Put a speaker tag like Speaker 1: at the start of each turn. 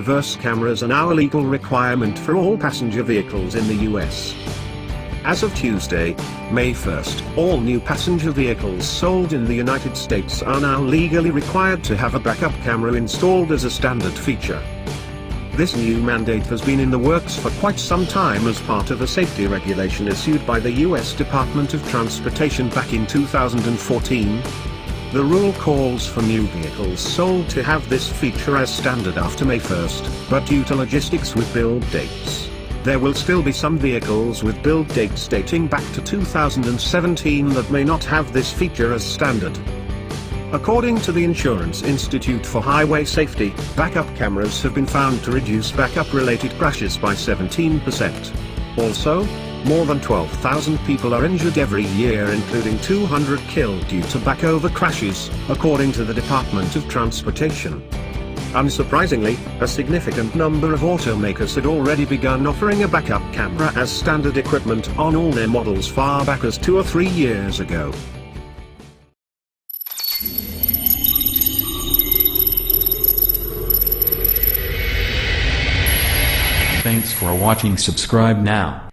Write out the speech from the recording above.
Speaker 1: reverse cameras are now a legal requirement for all passenger vehicles in the US. As of Tuesday, May 1st, all new passenger vehicles sold in the United States are now legally required to have a backup camera installed as a standard feature. This new mandate has been in the works for quite some time as part of a safety regulation issued by the US Department of Transportation back in 2014. The rule calls for new vehicles sold to have this feature as standard after May 1st, but due to logistics with build dates, there will still be some vehicles with build dates dating back to 2017 that may not have this feature as standard. According to the Insurance Institute for Highway Safety, backup cameras have been found to reduce backup-related crashes by 17%. Also, more than 12,000 people are injured every year, including 200 killed due to backover crashes, according to the Department of Transportation. Unsurprisingly, a significant number of automakers had already begun offering a backup camera as standard equipment on all their models far back as 2 or 3 years ago.
Speaker 2: Thanks for watching. Subscribe now.